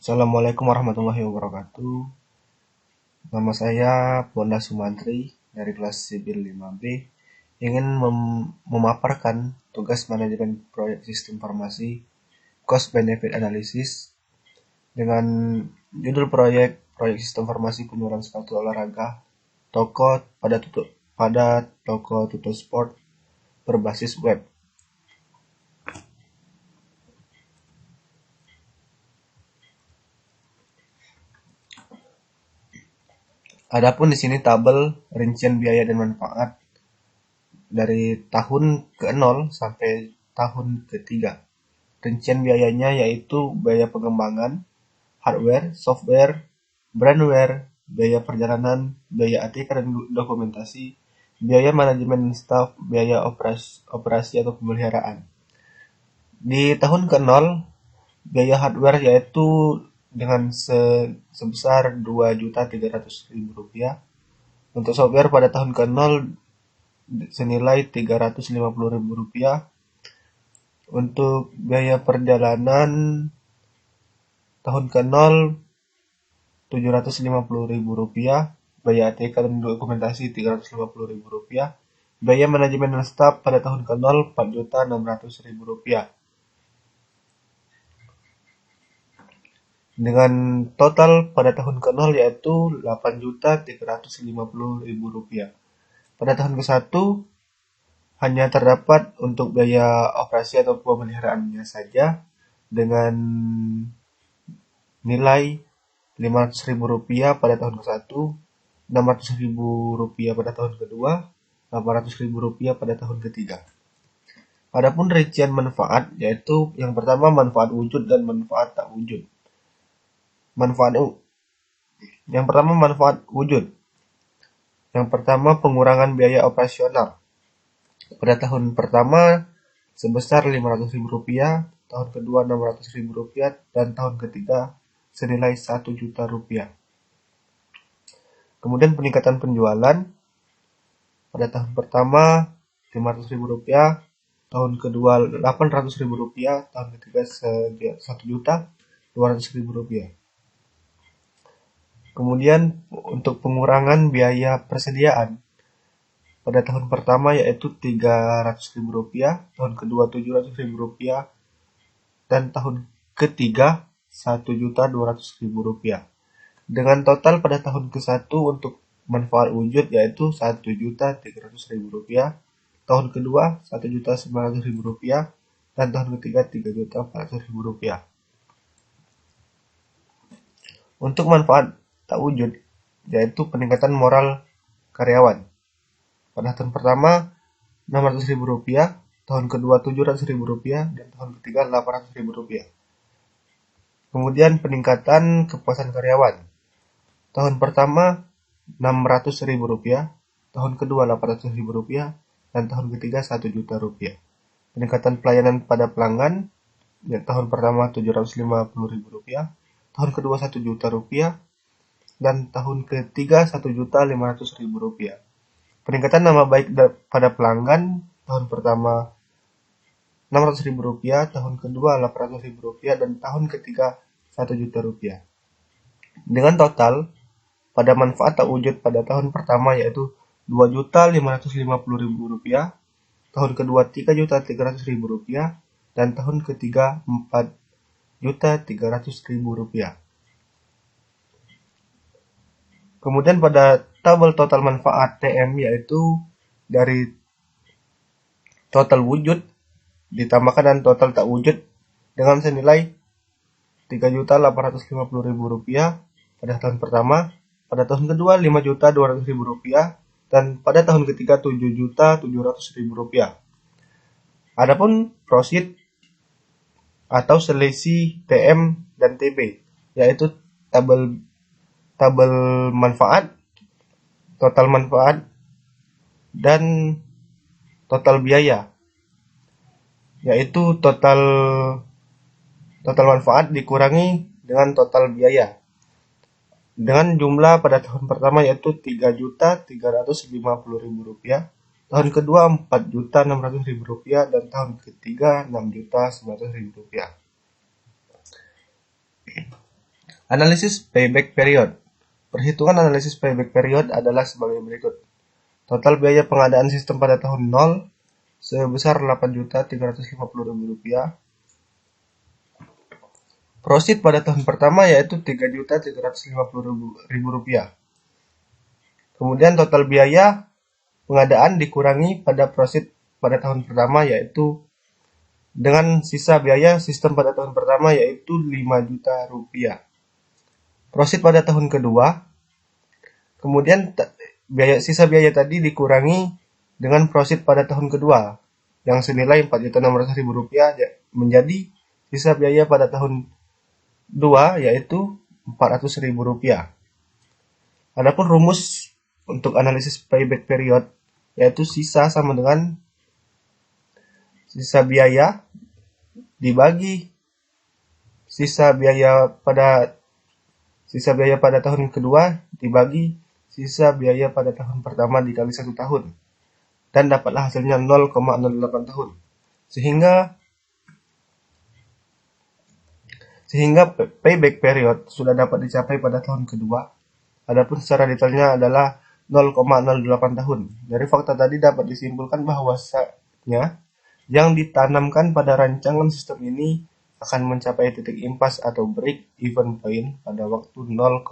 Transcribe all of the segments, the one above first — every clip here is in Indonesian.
Assalamualaikum warahmatullahi wabarakatuh. Nama saya Bonda Sumantri dari kelas Sipil 5B. Ingin memaparkan tugas manajemen proyek sistem farmasi cost benefit analysis dengan judul proyek sistem farmasi penyuluhan sepatu olahraga toko pada toko tutup sport berbasis web. Adapun di sini tabel rincian biaya dan manfaat dari tahun ke-0 sampai tahun ke-3. Rincian biayanya yaitu biaya pengembangan, hardware, software, brandware, biaya perjalanan, biaya ATK dan dokumentasi, biaya manajemen staff, biaya operasi atau pemeliharaan. Di tahun ke-0, biaya hardware yaitu dengan sebesar Rp2.300.000. Untuk software pada tahun ke-0 senilai Rp350.000. Untuk biaya perjalanan tahun ke-0 Rp750.000, biaya ATK dan dokumentasi Rp350.000, biaya manajemen dan staf pada tahun ke-0 Rp4.600.000. Dengan total pada tahun ke-0 yaitu Rp8.350.000. Pada tahun ke-1 hanya terdapat untuk biaya operasi atau pemeliharaannya saja dengan nilai Rp500.000 pada tahun ke-1, Rp600.000 pada tahun kedua, Rp800.000 pada tahun ketiga. Adapun rincian manfaat yaitu yang pertama manfaat wujud dan manfaat tak wujud. Yang pertama manfaat wujud. Yang pertama pengurangan biaya operasional. Pada tahun pertama sebesar Rp500.000, tahun kedua Rp600.000 dan tahun ketiga senilai Rp1.000.000. Kemudian peningkatan penjualan. Pada tahun pertama Rp500.000, tahun kedua Rp800.000, tahun ketiga Rp1.200.000. Kemudian untuk pengurangan biaya persediaan. Pada tahun pertama yaitu Rp300.000, tahun kedua Rp700.000, dan tahun ketiga Rp1.200.000. Dengan total pada tahun ke-1 untuk manfaat wujud yaitu Rp1.300.000, tahun kedua Rp1.900.000, dan tahun ketiga Rp3.400.000. Untuk manfaat tak wujud yaitu peningkatan moral karyawan. Pada tahun pertama Rp600.000, tahun kedua Rp700.000, dan tahun ketiga Rp800.000. Kemudian peningkatan kepuasan karyawan. Tahun pertama Rp600.000, tahun kedua Rp800.000, dan tahun ketiga Rp1.000.000. Peningkatan pelayanan pada pelanggan. Tahun pertama Rp750.000, tahun kedua Rp1.000.000, dan tahun ketiga Rp1.500.000. Peningkatan nama baik pada pelanggan. Tahun pertama Rp600.000, tahun kedua Rp800.000, dan tahun ketiga Rp1.000.000. Dengan total pada manfaat tak wujud pada tahun pertama yaitu Rp2.550.000, tahun kedua Rp3.300.000, dan tahun ketiga Rp4.300.000. Kemudian pada tabel total manfaat TM yaitu dari total wujud ditambahkan dan total tak wujud dengan senilai Rp3.850.000 pada tahun pertama, pada tahun kedua Rp5.200.000, dan pada tahun ketiga Rp7.700.000. Adapun prosit atau selisih TM dan TB yaitu tabel manfaat, total manfaat, dan total biaya, yaitu total manfaat dikurangi dengan total biaya. Dengan jumlah pada tahun pertama yaitu Rp3.350.000, tahun kedua Rp4.600.000, dan tahun ketiga Rp6.900.000. Analisis payback period. Perhitungan analisis payback period adalah sebagai berikut. Total biaya pengadaan sistem pada tahun 0 sebesar Rp8.350.000. Profit pada tahun pertama yaitu Rp3.350.000. Kemudian total biaya pengadaan dikurangi pada profit pada tahun pertama yaitu dengan sisa biaya sistem pada tahun pertama yaitu Rp5 juta. Profit pada tahun kedua, kemudian sisa biaya tadi dikurangi dengan profit pada tahun kedua yang senilai Rp4.600.000 menjadi sisa biaya pada tahun 2 yaitu Rp400.000. Adapun rumus untuk analisis payback period yaitu sisa sama dengan sisa biaya dibagi sisa biaya pada tahun kedua dibagi sisa biaya pada tahun pertama dikali 1 tahun dan dapatlah hasilnya 0,08 tahun. Sehingga payback period sudah dapat dicapai pada tahun kedua. Adapun secara detailnya adalah 0,08 tahun. Dari fakta tadi dapat disimpulkan bahwasanya yang ditanamkan pada rancangan sistem ini akan mencapai titik impas atau break even point pada waktu 0,08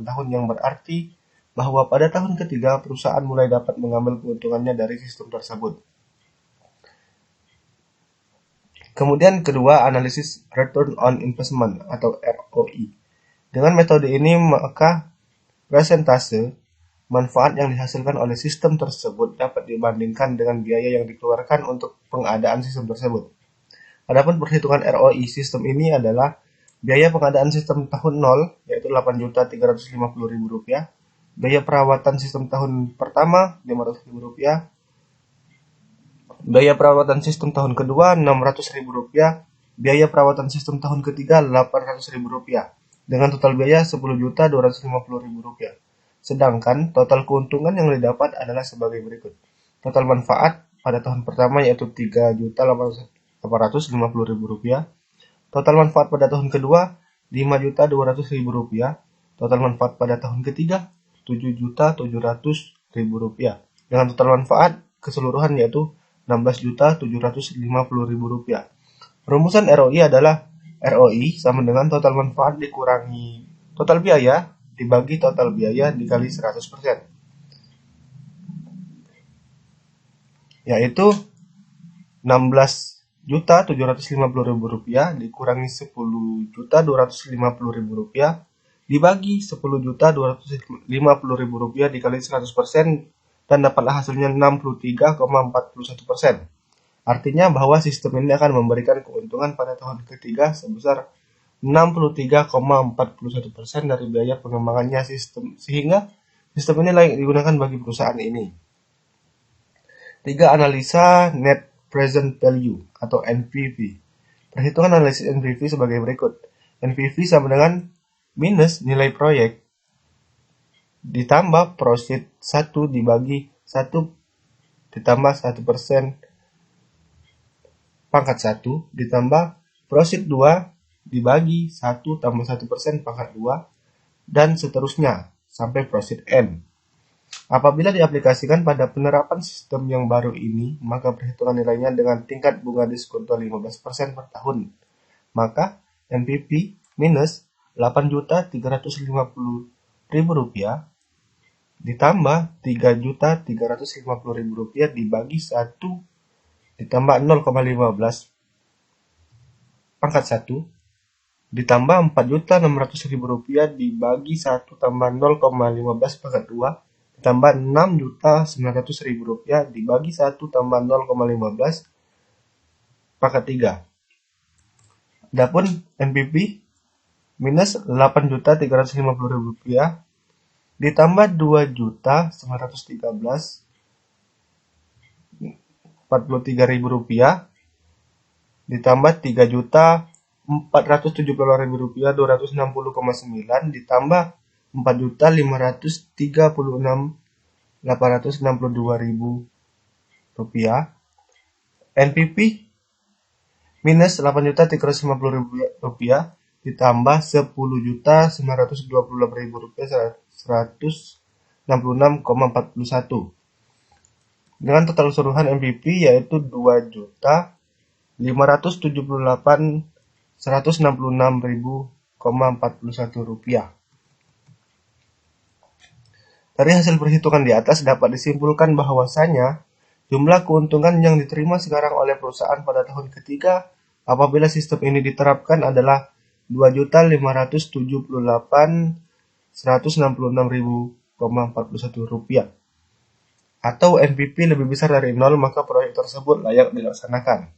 tahun yang berarti bahwa pada tahun ketiga perusahaan mulai dapat mengambil keuntungannya dari sistem tersebut. Kemudian kedua, analisis return on investment atau ROI. Dengan metode ini maka persentase manfaat yang dihasilkan oleh sistem tersebut dapat dibandingkan dengan biaya yang dikeluarkan untuk pengadaan sistem tersebut. Adapun perhitungan ROI sistem ini adalah biaya pengadaan sistem tahun 0 yaitu Rp8.350.000, biaya perawatan sistem tahun pertama Rp500.000, biaya perawatan sistem tahun kedua Rp600.000, biaya perawatan sistem tahun ketiga Rp800.000 dengan total biaya Rp10.250.000. Sedangkan total keuntungan yang didapat adalah sebagai berikut. Total manfaat pada tahun pertama yaitu Rp3.850.000. Total manfaat pada tahun kedua Rp5.200.000. Total manfaat pada tahun ketiga Rp7.700.000. Dengan total manfaat keseluruhan yaitu Rp16.750.000. Rumusan ROI adalah ROI sama dengan total manfaat dikurangi total biaya dibagi total biaya dikali 100%. Yaitu Rp16.750.000 dikurangi Rp10.250.000 dibagi Rp10.250.000 dikali 100% dan dapatlah hasilnya 63,41%. Artinya bahwa sistem ini akan memberikan keuntungan pada tahun ketiga sebesar 63,41% dari biaya pengembangannya sistem, sehingga sistem ini layak digunakan bagi perusahaan ini. 3. Analisa Net Present Value atau NPV. Perhitungan analisis NPV sebagai berikut. NPV sama dengan minus nilai proyek ditambah profit 1 dibagi 1 ditambah 1% pangkat 1 ditambah profit 2 dibagi 1 tambah 1% pangkat 2 dan seterusnya sampai profit N. Apabila diaplikasikan pada penerapan sistem yang baru ini, maka perhitungan nilainya dengan tingkat bunga diskonto 15% per tahun. Maka NPV minus Rp8.350.000 ditambah Rp3.350.000 dibagi 1 ditambah 0,15 pangkat 1 ditambah Rp4.600.000 dibagi 1 tambah 0,15 pangkat 2 ditambah Rp6.900.000 dibagi 1 tambah 0,15 pangkat 3. Adapun NPV minus Rp8.350.000 ditambah Rp2.943.000 ditambah Rp3.478.260,9 ditambah Rp4.536.862.000. NPV minus Rp8.350.000 ditambah 10.928.000 rupiah 166,41 dengan total keseluruhan MPP yaitu 2.578.166.000,41 rupiah. Dari hasil perhitungan di atas dapat disimpulkan bahwasanya jumlah keuntungan yang diterima sekarang oleh perusahaan pada tahun ketiga apabila sistem ini diterapkan adalah 2.578.166.000,41 rupiah. Atau NPP lebih besar dari 0, maka proyek tersebut layak dilaksanakan.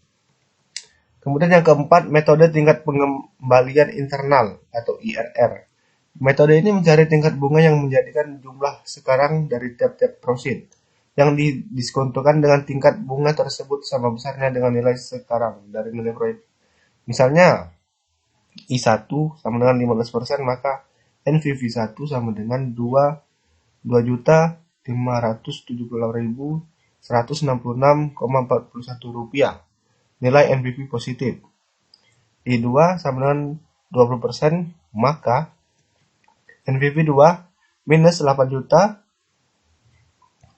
Kemudian yang keempat, metode tingkat pengembalian internal atau IRR. Metode ini mencari tingkat bunga yang menjadikan jumlah sekarang dari tiap-tiap prosit yang didiskontokan dengan tingkat bunga tersebut sama besarnya dengan nilai sekarang dari nilai proyek. Misalnya I1 sama dengan 15%, maka NPV1 sama dengan 2.578.166,41 rupiah. Nilai NPV positif. I2 sama dengan 20%, maka NPV 2 minus 8.350.000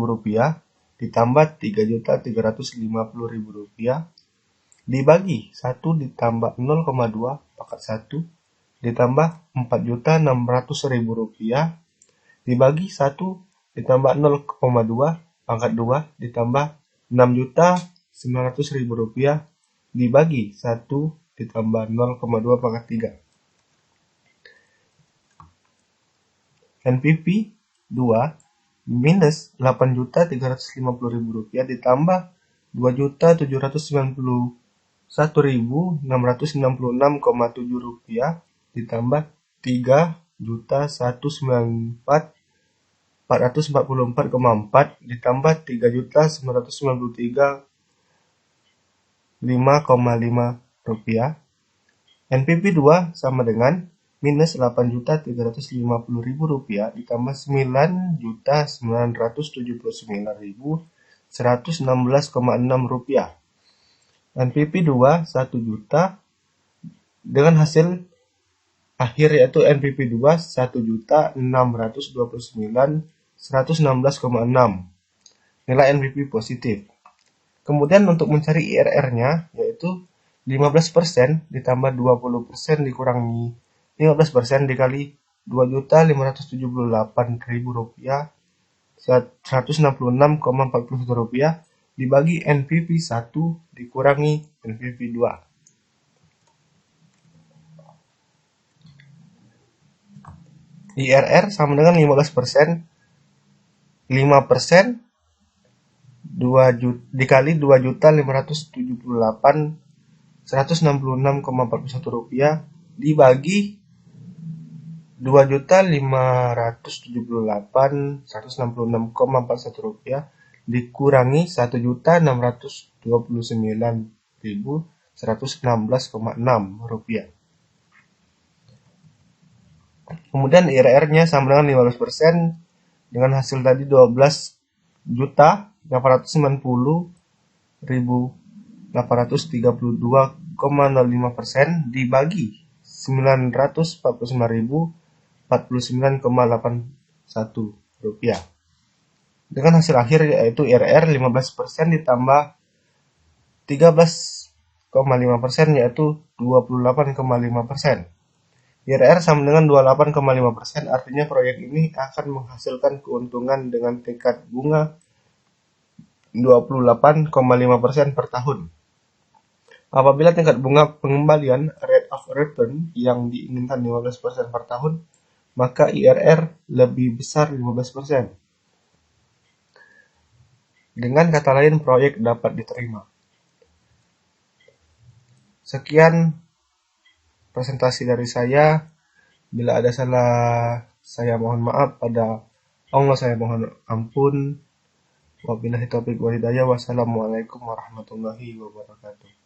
rupiah ditambah 3.350.000 rupiah dibagi 1 ditambah 0,2 pangkat 1 ditambah 4.600.000 rupiah dibagi 1 ditambah 0,2 pangkat 2 ditambah 6.900.000 rupiah dibagi 1 ditambah 0,2 pangkat 3. NPV 2 minus 8.350.000 rupiah ditambah 2.791.666,7 rupiah ditambah 3.194.444,4 ditambah 3.993.5,5 rupiah. NPV 2 sama dengan minus 8.350.000 rupiah ditambah 9.979.116,6 rupiah. NPV 2 1 juta dengan hasil akhir yaitu NPV 2 1.629.116,6 nilai NPV positif. Kemudian untuk mencari IRR-nya yaitu 15% ditambah 20% dikurangi 15% dikali 2.578.000 rupiah 166,41 rupiah dibagi NPV 1 dikurangi NPV 2. IRR sama dengan 15%, 5% 2 dikali 2.578.166,41 rupiah dibagi 2.578.166,41 rupiah dikurangi 1.629.116,6 rupiah. Kemudian IRR-nya sama dengan 15% dengan hasil tadi 12.832.832,05% dibagi 949.049,81 rupiah. Dengan hasil akhir yaitu IRR 15% ditambah 13,5% yaitu 28,5%. IRR sama dengan 28,5%, artinya proyek ini akan menghasilkan keuntungan dengan tingkat bunga 28,5% per tahun. Apabila tingkat bunga pengembalian rate of return yang diinginkan 15% per tahun, maka IRR lebih besar 15%. Dengan kata lain, proyek dapat diterima. Sekian presentasi dari saya. Bila ada salah, saya mohon maaf. Pada Allah saya mohon ampun. Wabillahi taufiq wal hidayah. Wassalamualaikum warahmatullahi wabarakatuh.